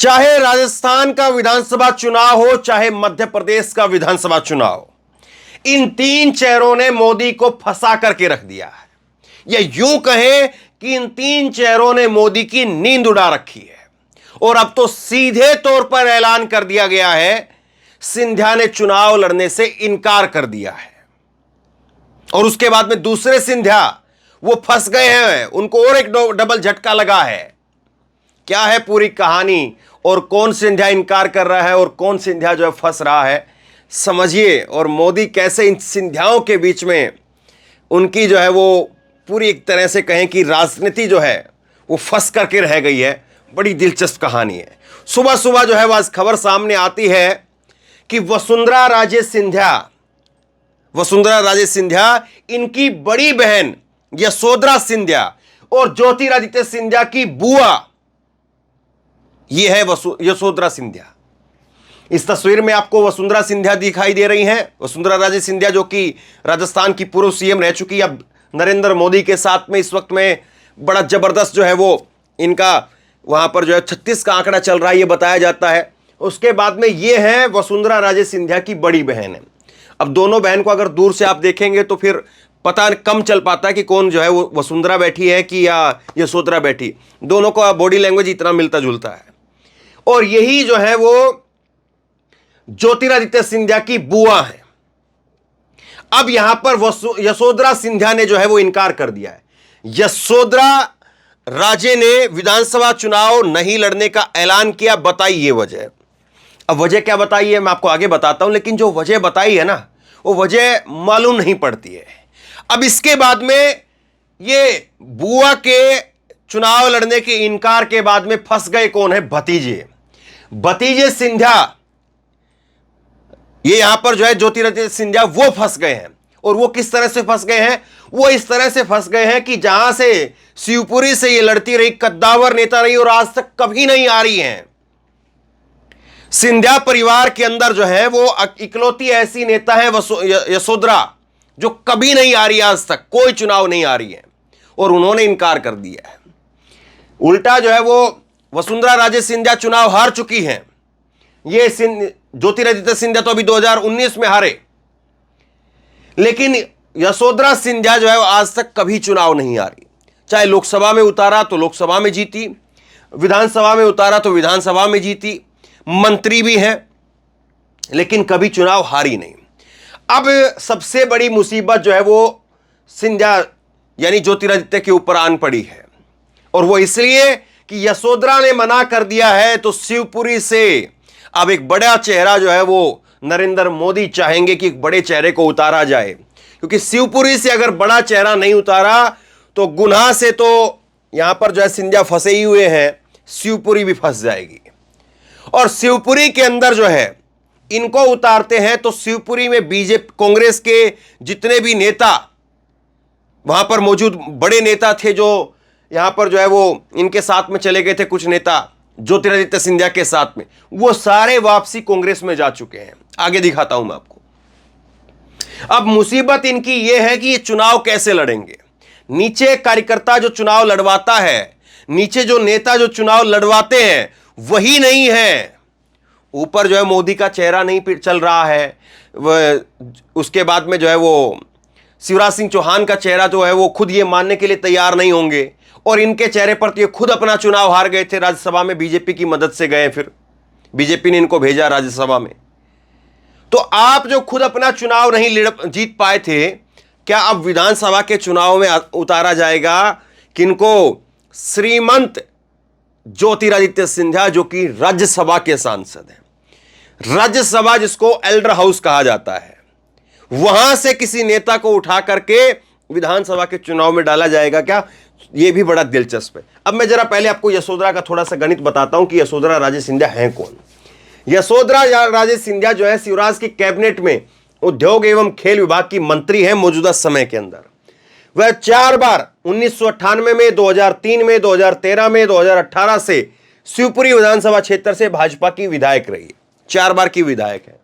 चाहे राजस्थान का विधानसभा चुनाव हो, चाहे मध्य प्रदेश का विधानसभा चुनाव, इन तीन चेहरों ने मोदी को फंसा करके रख दिया है। या यूं कहें कि इन तीन चेहरों ने मोदी की नींद उड़ा रखी है। और अब तो सीधे तौर पर ऐलान कर दिया गया है, सिंधिया ने चुनाव लड़ने से इनकार कर दिया है। और उसके बाद में दूसरे सिंधिया वो फंस गए हैं, उनको और एक डबल झटका लगा है। क्या है पूरी कहानी और कौन सिंधिया इनकार कर रहा है और कौन सिंधिया जो है फंस रहा है, समझिए। और मोदी कैसे इन सिंधियाओं के बीच में उनकी जो है वो पूरी एक तरह से कहें कि राजनीति जो है वो फंस करके रह गई है। बड़ी दिलचस्प कहानी है। सुबह सुबह जो है वह खबर सामने आती है कि वसुंधरा राजे सिंधिया इनकी बड़ी बहन यशोधरा सिंधिया और ज्योतिरादित्य सिंधिया की बुआ, यह है यशोधरा सिंधिया। इस तस्वीर में आपको वसुंधरा सिंधिया दिखाई दे रही हैं। वसुंधरा राजे सिंधिया जो कि राजस्थान की पूर्व सीएम रह चुकी है, अब नरेंद्र मोदी के साथ में इस वक्त में बड़ा जबरदस्त जो है वो इनका वहां पर जो है 36 का आंकड़ा चल रहा है, ये बताया जाता है। उसके बाद में ये है वसुंधरा राजे सिंधिया की बड़ी बहन है। अब दोनों बहन को अगर दूर से आप देखेंगे तो फिर पता कम चल पाता है कि कौन जो है वो वसुंधरा बैठी है कि या यशोधरा बैठी। दोनों का बॉडी लैंग्वेज इतना मिलता जुलता है। और यही जो है वो ज्योतिरादित्य सिंधिया की बुआ है। अब यहां पर यशोधरा सिंधिया ने जो है वो इनकार कर दिया है। यशोधरा राजे ने विधानसभा चुनाव नहीं लड़ने का ऐलान किया। बताइए वजह। अब वजह क्या बताई है मैं आपको आगे बताता हूं, लेकिन जो वजह बताई है ना वो वजह मालूम नहीं पड़ती है। अब इसके बाद में ये बुआ के चुनाव लड़ने के इनकार के बाद में फंस गए कौन है? भतीजे सिंधिया। ये यहां पर जो है ज्योतिरादित्य सिंधिया वो फंस गए हैं। और वो किस तरह से फंस गए हैं? वो इस तरह से फंस गए हैं कि जहां से शिवपुरी से ये लड़ती रही, कद्दावर नेता रही और आज तक कभी नहीं आ रही हैं। सिंधिया परिवार के अंदर जो है वो इकलौती ऐसी नेता है यशोधरा जो कभी नहीं आ रही, आज तक कोई चुनाव नहीं आ रही है। और उन्होंने इनकार कर दिया है। उल्टा जो है वो वसुंधरा राजे सिंधिया चुनाव हार चुकी हैं। ये ज्योतिरादित्य सिंधिया तो अभी 2019 में हारे, लेकिन यशोधरा सिंधिया जो है आज तक कभी चुनाव नहीं आ रही। चाहे लोकसभा में उतारा तो लोकसभा में जीती, विधानसभा में उतारा तो विधानसभा में जीती, मंत्री भी है, लेकिन कभी चुनाव हारी नहीं। अब सबसे बड़ी मुसीबत जो है वो सिंधिया यानी ज्योतिरादित्य के ऊपर आन पड़ी है। और वो इसलिए कि यशोधरा ने मना कर दिया है, तो शिवपुरी से अब एक बड़ा चेहरा जो है वो नरेंद्र मोदी चाहेंगे कि एक बड़े चेहरे को उतारा जाए। क्योंकि शिवपुरी से अगर बड़ा चेहरा नहीं उतारा तो गुनाह से तो यहां पर जो है सिंधिया फंसे ही हुए हैं, शिवपुरी भी फंस जाएगी। और शिवपुरी के अंदर जो है इनको उतारते हैं तो शिवपुरी में बीजेपी कांग्रेस के जितने भी नेता वहां पर मौजूद बड़े नेता थे, जो यहां पर जो है वो इनके साथ में चले गए थे, कुछ नेता ज्योतिरादित्य सिंधिया के साथ में, वो सारे वापसी कांग्रेस में जा चुके हैं। आगे दिखाता हूं मैं आपको। अब मुसीबत इनकी यह है कि ये चुनाव कैसे लड़ेंगे। नीचे कार्यकर्ता जो चुनाव लड़वाता है, नीचे जो नेता जो चुनाव लड़वाते हैं वही नहीं है। ऊपर जो है मोदी का चेहरा नहीं चल रहा है। उसके बाद में जो है वो शिवराज सिंह चौहान का चेहरा जो है वो खुद ये मानने के लिए तैयार नहीं होंगे। और इनके चेहरे पर तो ये खुद अपना चुनाव हार गए थे राज्यसभा में, बीजेपी की मदद से गए, फिर बीजेपी ने इनको भेजा राज्यसभा में। तो आप जो खुद अपना चुनाव नहीं जीत पाए थे, क्या अब विधानसभा के चुनाव में उतारा जाएगा किनको? श्रीमंत ज्योतिरादित्य सिंधिया जो कि राज्यसभा के सांसद हैं। राज्यसभा जिसको एल्डर हाउस कहा जाता है, वहां से किसी नेता को उठा करके विधानसभा के चुनाव में डाला जाएगा क्या? यह भी बड़ा दिलचस्प है। अब मैं जरा पहले आपको यशोधरा का थोड़ा सा गणित बताता हूं कि यशोधरा राजे सिंधिया हैं कौन। यशोधरा राजे सिंधिया जो है शिवराज की कैबिनेट में उद्योग एवं खेल विभाग की मंत्री है मौजूदा समय के अंदर। वह 4 बार 1998 में, 2003 में, 2013 में, 2018 से शिवपुरी विधानसभा क्षेत्र से भाजपा की विधायक रही। 4 बार की विधायक है।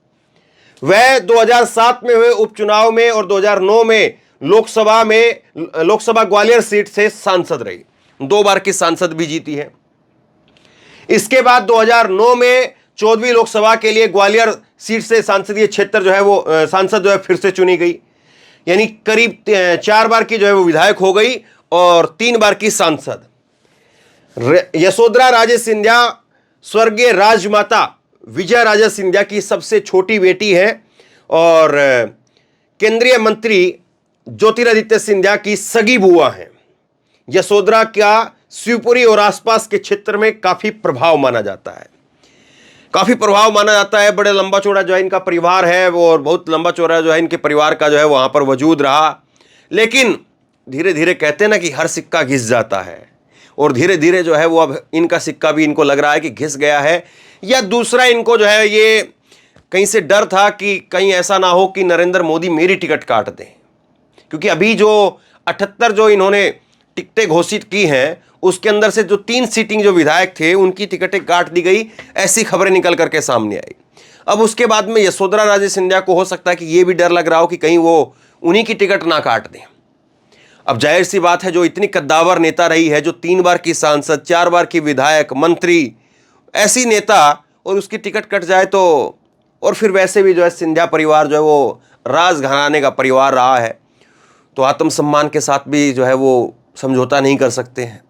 वह 2007 में हुए उपचुनाव में और 2009 में लोकसभा ग्वालियर सीट से सांसद रही। 2 बार की सांसद भी जीती है। इसके बाद 2009 में 14वीं लोकसभा के लिए ग्वालियर सीट से संसदीय क्षेत्र जो है वो सांसद जो है फिर से चुनी गई, यानी करीब 4 बार की जो है वो विधायक हो गई और 3 बार की सांसद। यशोधरा राजे सिंधिया स्वर्गीय राजमाता विजय राजे सिंधिया की सबसे छोटी बेटी है और केंद्रीय मंत्री ज्योतिरादित्य सिंधिया की सगी बुआ है। यशोधरा का शिवपुरी और आसपास के क्षेत्र में काफी प्रभाव माना जाता है, बड़े लंबा चौड़ा जो है इनका परिवार है वो, और बहुत लंबा चौड़ा जो है इनके परिवार का जो है वहां पर वजूद रहा। लेकिन धीरे धीरे कहते हैं ना कि हर सिक्का घिस जाता है, और धीरे धीरे जो है वो अब इनका सिक्का भी इनको लग रहा है कि घिस गया है, या दूसरा इनको जो है ये कहीं से डर था कि कहीं ऐसा ना हो कि नरेंद्र मोदी मेरी टिकट काट दें, क्योंकि अभी जो 78 जो इन्होंने टिकटें घोषित की हैं उसके अंदर से जो 3 सीटिंग जो विधायक थे उनकी टिकटें काट दी गई, ऐसी खबरें निकल करके सामने आई। अब उसके बाद में यशोधरा राजे सिंधिया को हो सकता है कि ये भी डर लग रहा हो कि कहीं वो उन्हीं की टिकट ना काट दें। अब जाहिर सी बात है, जो इतनी कद्दावर नेता रही है, जो 3 बार की सांसद, 4 बार की विधायक, मंत्री, ऐसी नेता, और उसकी टिकट कट जाए तो, और फिर वैसे भी जो है सिंधिया परिवार जो है वो राजघराने का परिवार रहा है, तो आत्मसम्मान के साथ भी जो है वो समझौता नहीं कर सकते हैं,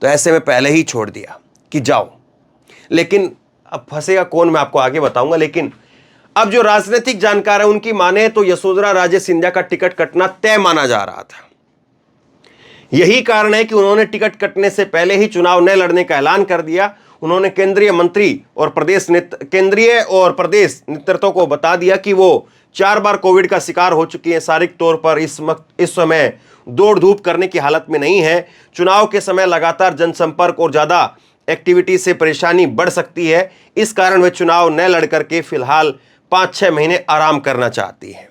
तो ऐसे में पहले ही छोड़ दिया कि जाओ। लेकिन अब फंसेगा कौन मैं आपको आगे बताऊंगा। लेकिन अब जो राजनीतिक जानकार है उनकी माने तो यशोधरा राजे सिंधिया का टिकट कटना तय माना जा रहा था। यही कारण है कि उन्होंने टिकट कटने से पहले ही चुनाव न लड़ने का ऐलान कर दिया। उन्होंने केंद्रीय और प्रदेश नेतृत्व को बता दिया कि वो 4 बार कोविड का शिकार हो चुकी है, शारीरिक तौर पर इस समय दौड़ धूप करने की हालत में नहीं है। चुनाव के समय लगातार जनसंपर्क और ज़्यादा एक्टिविटी से परेशानी बढ़ सकती है, इस कारण वे चुनाव न लड़ करके फिलहाल 5-6 महीने आराम करना चाहती है।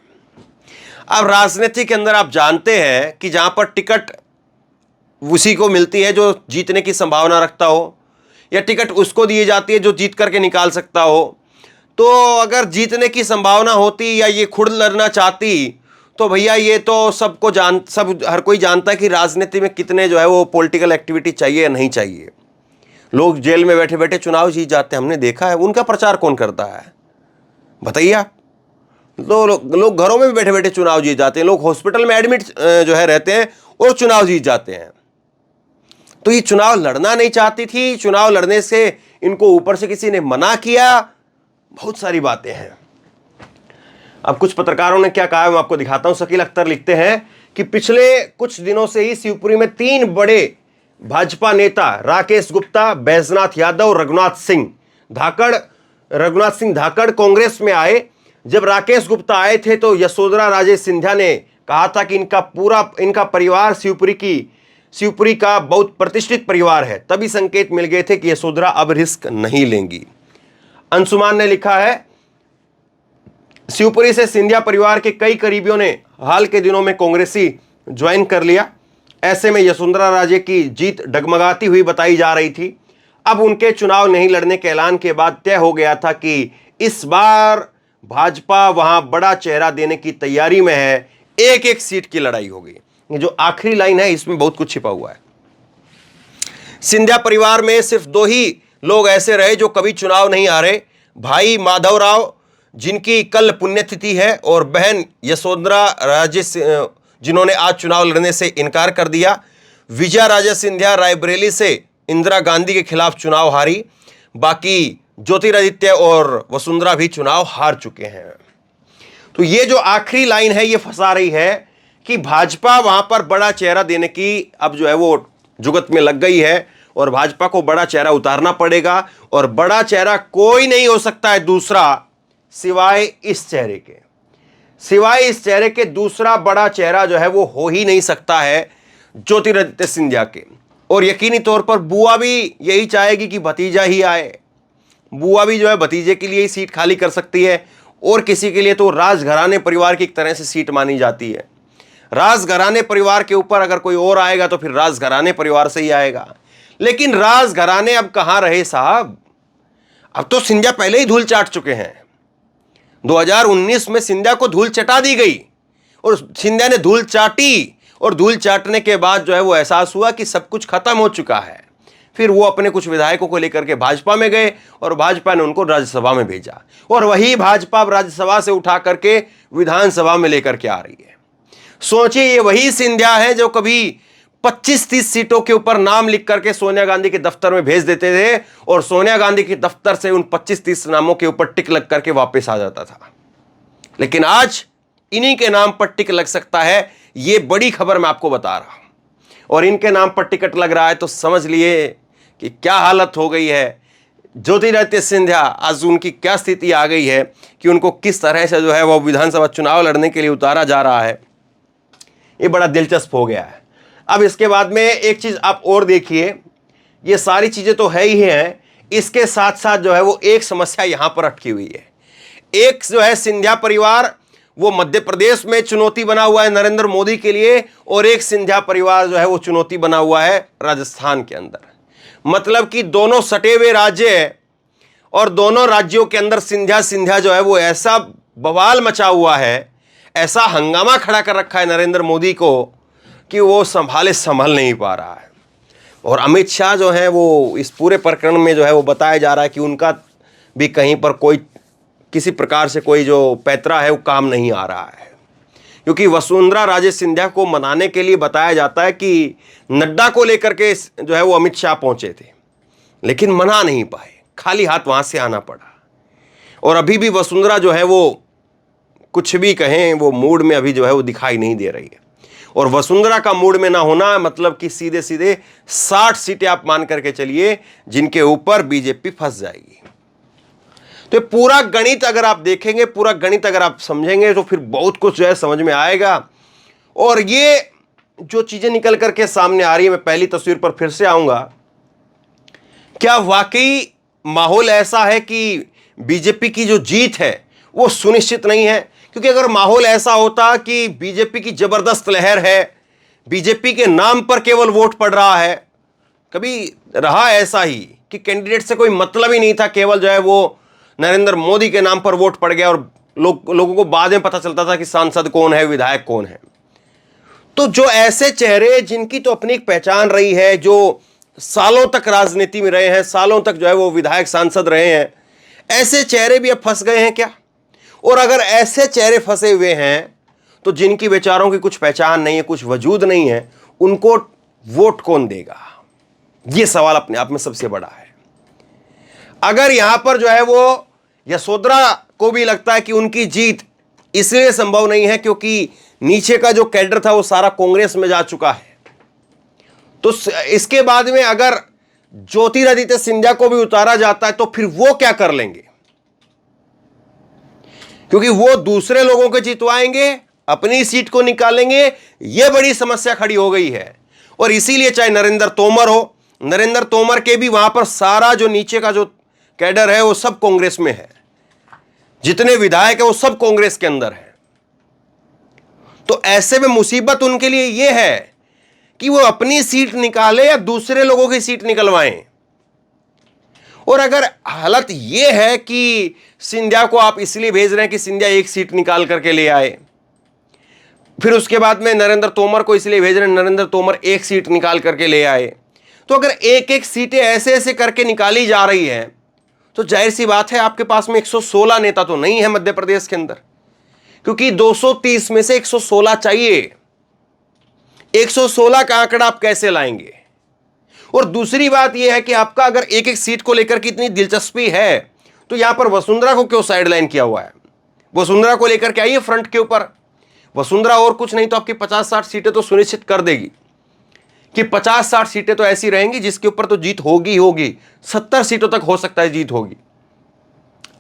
अब राजनीति के अंदर आप जानते हैं कि जहां पर टिकट उसी को मिलती है जो जीतने की संभावना रखता हो, या टिकट उसको दी जाती है जो जीत करके निकाल सकता हो। तो अगर जीतने की संभावना होती या ये खुद लड़ना चाहती तो भैया ये तो हर कोई जानता है कि राजनीति में कितने जो है वो पॉलिटिकल एक्टिविटी चाहिए या नहीं चाहिए। लोग जेल में बैठे बैठे चुनाव जीत जाते हैं, हमने देखा है। उनका प्रचार कौन करता है बताइए आप? तो लोग घरों में भी बैठे बैठे चुनाव जीत जाते हैं, लोग हॉस्पिटल में एडमिट जो है रहते हैं और चुनाव जीत जाते हैं। तो ये चुनाव लड़ना नहीं चाहती थी, चुनाव लड़ने से इनको ऊपर से किसी ने मना किया, बहुत सारी बातें हैं। अब कुछ पत्रकारों ने क्या कहा है मैं आपको दिखाता हूं। शकील अख्तर लिखते हैं कि पिछले कुछ दिनों से ही शिवपुरी में 3 बड़े भाजपा नेता राकेश गुप्ता, बैजनाथ यादव, रघुनाथ सिंह धाकड़ कांग्रेस में आए। जब राकेश गुप्ता आए थे तो यशोधरा राजे सिंधिया ने कहा था कि इनका परिवार शिवपुरी का बहुत प्रतिष्ठित परिवार है। तभी संकेत मिल गए थे कि यशोधरा अब रिस्क नहीं लेंगी। अंशुमान ने लिखा है, शिवपुरी से सिंधिया परिवार के कई करीबियों ने हाल के दिनों में कांग्रेसी ज्वाइन कर लिया। ऐसे में यशोधरा राजे की जीत डगमगाती हुई बताई जा रही थी। अब उनके चुनाव नहीं लड़ने के ऐलान के बाद तय हो गया था कि इस बार भाजपा वहां बड़ा चेहरा देने की तैयारी में है। एक सीट की लड़ाई होगी। ये जो आखिरी लाइन है इसमें बहुत कुछ छिपा हुआ है। सिंधिया परिवार में सिर्फ 2 ही लोग ऐसे रहे जो कभी चुनाव नहीं हारे, भाई माधवराव जिनकी कल पुण्यतिथि है और बहन यशोधरा राजे जिन्होंने आज चुनाव लड़ने से इनकार कर दिया। विजया राजे सिंधिया रायबरेली से इंदिरा गांधी के खिलाफ चुनाव हारी। बाकी ज्योतिरादित्य और वसुंधरा भी चुनाव हार चुके हैं। तो ये जो आखिरी लाइन है ये फंसा रही है कि भाजपा वहां पर बड़ा चेहरा देने की अब जो है वो जुगत में लग गई है और भाजपा को बड़ा चेहरा उतारना पड़ेगा। और बड़ा चेहरा कोई नहीं हो सकता है दूसरा सिवाय इस चेहरे के दूसरा बड़ा चेहरा जो है वो हो ही नहीं सकता है ज्योतिरादित्य सिंधिया के। और यकीनी तौर पर बुआ भी यही चाहेगी कि भतीजा ही आए। बुआ भी जो है भतीजे के लिए ही सीट खाली कर सकती है, और किसी के लिए तो राजघराने परिवार की एक तरह से सीट मानी जाती है। राजघराने परिवार के ऊपर अगर कोई और आएगा तो फिर राजघराने परिवार से ही आएगा। लेकिन राजघराने अब कहां रहे साहब? अब तो सिंधिया पहले ही धूल चाट चुके हैं। 2019 में सिंधिया को धूल चटा दी गई और सिंधिया ने धूल चाटी, और धूल चाटने के बाद जो है वो एहसास हुआ कि सब कुछ खत्म हो चुका है। फिर वो अपने कुछ विधायकों को लेकर के भाजपा में गए और भाजपा ने उनको राज्यसभा में भेजा और वही भाजपा अब राज्यसभा से उठा करके विधानसभा में लेकर के आ रही है। सोचिए, ये वही सिंधिया है जो कभी 25-30 सीटों के ऊपर नाम लिख करके सोनिया गांधी के दफ्तर में भेज देते थे और सोनिया गांधी के दफ्तर से उन 25-30 नामों के ऊपर टिक लग करके वापस आ जाता था। लेकिन आज इन्हीं के नाम पर टिक लग सकता है, ये बड़ी खबर मैं आपको बता रहा हूं। और इनके नाम पर टिकट लग रहा है तो समझ लिए कि क्या हालत हो गई है। ज्योतिरादित्य सिंधिया आज उनकी क्या स्थिति आ गई है कि उनको किस तरह से जो है वो विधानसभा चुनाव लड़ने के लिए उतारा जा रहा है, ये बड़ा दिलचस्प हो गया है। अब इसके बाद में एक चीज आप और देखिए, ये सारी चीजें तो है ही हैं, इसके साथ साथ जो है वो एक समस्या यहां पर अटकी हुई है। एक जो है सिंधिया परिवार वो मध्य प्रदेश में चुनौती बना हुआ है नरेंद्र मोदी के लिए, और एक सिंधिया परिवार जो है वो चुनौती बना हुआ है राजस्थान के अंदर। मतलब कि दोनों सटे हुए राज्य है और दोनों राज्यों के अंदर सिंधिया जो है वो ऐसा बवाल मचा हुआ है, ऐसा हंगामा खड़ा कर रखा है नरेंद्र मोदी को कि वो संभल नहीं पा रहा है। और अमित शाह जो है वो इस पूरे प्रकरण में जो है वो बताया जा रहा है कि उनका भी कहीं पर कोई किसी प्रकार से कोई जो पैतरा है वो काम नहीं आ रहा है, क्योंकि वसुंधरा राजे सिंधिया को मनाने के लिए बताया जाता है कि नड्डा को लेकर के जो है वो अमित शाह पहुंचे थे, लेकिन मना नहीं पाए, खाली हाथ वहां से आना पड़ा। और अभी भी वसुंधरा जो है वो कुछ भी कहें वो मूड में अभी जो है वो दिखाई नहीं दे रही है। और वसुंधरा का मूड में ना होना मतलब कि सीधे सीधे 60 सीटें आप मान करके चलिए जिनके ऊपर बीजेपी फंस जाएगी। तो पूरा गणित अगर आप देखेंगे, पूरा गणित अगर आप समझेंगे तो फिर बहुत कुछ जो है समझ में आएगा। और ये जो चीजें निकल करके सामने आ रही है, मैं पहली तस्वीर पर फिर से आऊंगा, क्या वाकई माहौल ऐसा है कि बीजेपी की जो जीत है वो सुनिश्चित नहीं है? क्योंकि अगर माहौल ऐसा होता कि बीजेपी की जबरदस्त लहर है, बीजेपी के नाम पर केवल वोट पड़ रहा है, कभी रहा ऐसा ही कि कैंडिडेट से कोई मतलब ही नहीं था, केवल जो है वो नरेंद्र मोदी के नाम पर वोट पड़ गया और लोगों को बाद में पता चलता था कि सांसद कौन है, विधायक कौन है। तो जो ऐसे चेहरे जिनकी तो अपनी एक पहचान रही है, जो सालों तक राजनीति में रहे हैं, सालों तक जो है वो विधायक सांसद रहे हैं, ऐसे चेहरे भी अब फंस गए हैं क्या? और अगर ऐसे चेहरे फंसे हुए हैं तो जिनकी विचारों की कुछ पहचान नहीं है, कुछ वजूद नहीं है, उनको वोट कौन देगा? यह सवाल अपने आप में सबसे बड़ा है। अगर यहां पर जो है वो यशोधरा को भी लगता है कि उनकी जीत इसलिए संभव नहीं है क्योंकि नीचे का जो कैडर था वो सारा कांग्रेस में जा चुका है, तो इसके बाद में अगर ज्योतिरादित्य सिंधिया को भी उतारा जाता है तो फिर वो क्या कर लेंगे? क्योंकि वो दूसरे लोगों को जितवाएंगे, अपनी सीट को निकालेंगे, यह बड़ी समस्या खड़ी हो गई है। और इसीलिए चाहे नरेंद्र तोमर हो, नरेंद्र तोमर के भी वहां पर सारा जो नीचे का जो कैडर है वो सब कांग्रेस में है, जितने विधायक है वो सब कांग्रेस के अंदर है। तो ऐसे में मुसीबत उनके लिए यह है कि वो अपनी सीट निकाले या दूसरे लोगों की सीट निकलवाएं। और अगर हालत यह है कि सिंधिया को आप इसलिए भेज रहे हैं कि सिंधिया एक सीट निकाल करके ले आए, फिर उसके बाद में नरेंद्र तोमर को इसलिए भेज रहे हैं नरेंद्र तोमर एक सीट निकाल करके ले आए, तो अगर एक एक सीटें ऐसे ऐसे करके निकाली जा रही हैं तो जाहिर सी बात है आपके पास में 116 नेता तो नहीं है मध्य प्रदेश के अंदर, क्योंकि 230 में से 116 चाहिए। 116 का आंकड़ा आप कैसे लाएंगे? और दूसरी बात यह है कि आपका अगर एक एक सीट को लेकर की इतनी दिलचस्पी है तो यहां पर वसुंधरा को क्यों साइडलाइन किया हुआ है? वसुंधरा को लेकर के आइए फ्रंट के ऊपर। वसुंधरा और कुछ नहीं तो आपकी 50-60 सीटें तो सुनिश्चित कर देगी कि 50-60 सीटें तो ऐसी रहेंगी जिसके ऊपर तो जीत होगी होगी। 70 सीटों तक हो सकता है जीत होगी।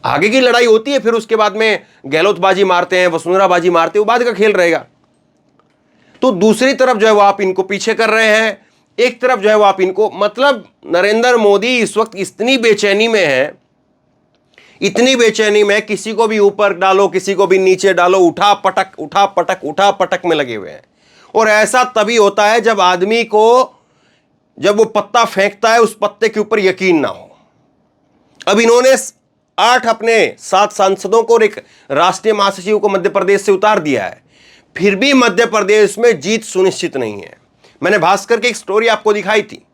आगे की लड़ाई होती है, फिर उसके बाद में गहलोत बाजी मारते हैं, वसुंधरा बाजी मारते हैं, वो बाद का खेल रहेगा। तो दूसरी तरफ जो है वो आप इनको पीछे कर रहे हैं, एक तरफ जो है वो आप इनको, मतलब नरेंद्र मोदी इस वक्त इतनी बेचैनी में है, इतनी बेचैनी में, किसी को भी ऊपर डालो किसी को भी नीचे डालो, उठा पटक में लगे हुए हैं। और ऐसा तभी होता है जब आदमी को, जब वो पत्ता फेंकता है उस पत्ते के ऊपर यकीन ना हो। अब इन्होंने 8 अपने 7 सांसदों को और एक राष्ट्रीय महासचिव को मध्य प्रदेश से उतार दिया है, फिर भी मध्य प्रदेश में जीत सुनिश्चित नहीं है। मैंने भास्कर की एक स्टोरी आपको दिखाई थी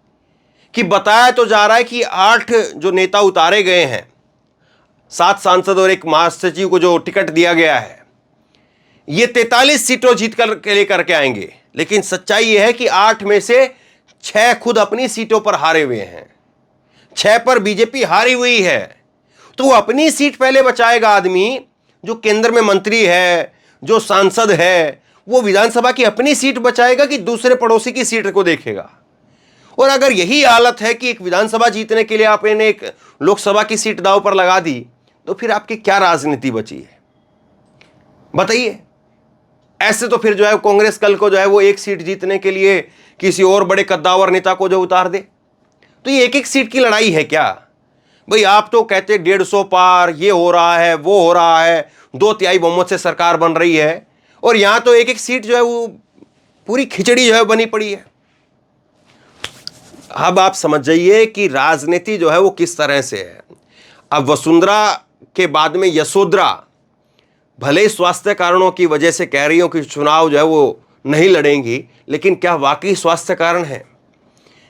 कि बताया तो जा रहा है कि 8 जो नेता उतारे गए हैं, 7 सांसद और एक महासचिव को जो टिकट दिया गया है, ये 43 सीटों जीत कर के लेकर के आएंगे। लेकिन सच्चाई यह है कि 8 में से 6 खुद अपनी सीटों पर हारे हुए हैं, 6 पर बीजेपी हारी हुई है। तो वो अपनी सीट पहले बचाएगा आदमी, जो केंद्र में मंत्री है, जो सांसद है, वो विधानसभा की अपनी सीट बचाएगा कि दूसरे पड़ोसी की सीट को देखेगा। और अगर यही हालत है कि एक विधानसभा जीतने के लिए आपने एक लोकसभा की सीट दांव पर लगा दी, तो फिर आपकी क्या राजनीति बची है, बताइए। ऐसे तो फिर जो है कांग्रेस कल को जो है वो एक सीट जीतने के लिए किसी और बड़े कद्दावर नेता को जो उतार दे, तो ये एक एक सीट की लड़ाई है क्या भाई? आप तो कहते 150 पार, ये हो रहा है, वो हो रहा है, 2/3 बहुमत से सरकार बन रही है, और यहां तो एक एक सीट जो है वो पूरी खिचड़ी जो है बनी पड़ी है। अब आप समझ जाइए कि राजनीति जो है वो किस तरह से है। अब वसुंधरा के बाद में यशोधरा भले ही स्वास्थ्य कारणों की वजह से कह रही हो कि चुनाव जो है वो नहीं लड़ेंगी, लेकिन क्या वाकई स्वास्थ्य कारण है,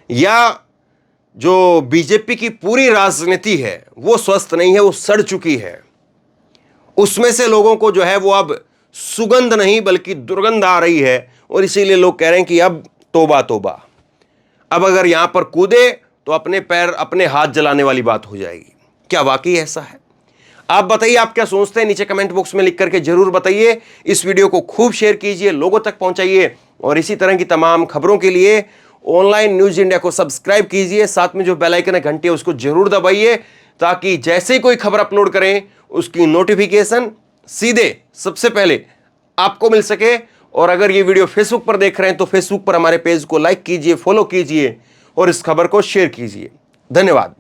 या जो बीजेपी की पूरी राजनीति है वो स्वस्थ नहीं है, वो सड़ चुकी है, उसमें से लोगों को जो है वो अब सुगंध नहीं बल्कि दुर्गंध आ रही है, और इसीलिए लोग कह रहे हैं कि अब तौबा तौबा, अब अगर यहां पर कूदे तो अपने पैर अपने हाथ जलाने वाली बात हो जाएगी। क्या वाकई ऐसा है? आप बताइए, आप क्या सोचते हैं? नीचे कमेंट बॉक्स में लिख करके जरूर बताइए। इस वीडियो को खूब शेयर कीजिए, लोगों तक पहुंचाइए, और इसी तरह की तमाम खबरों के लिए ऑनलाइन न्यूज इंडिया को सब्सक्राइब कीजिए। साथ में जो बेल आइकन है, घंटी है, उसको जरूर दबाइए, ताकि जैसे ही कोई खबर अपलोड करें उसकी नोटिफिकेशन सीधे सबसे पहले आपको मिल सके। और अगर ये वीडियो फेसबुक पर देख रहे हैं तो फेसबुक पर हमारे पेज को लाइक कीजिए, फॉलो कीजिए और इस खबर को शेयर कीजिए। धन्यवाद।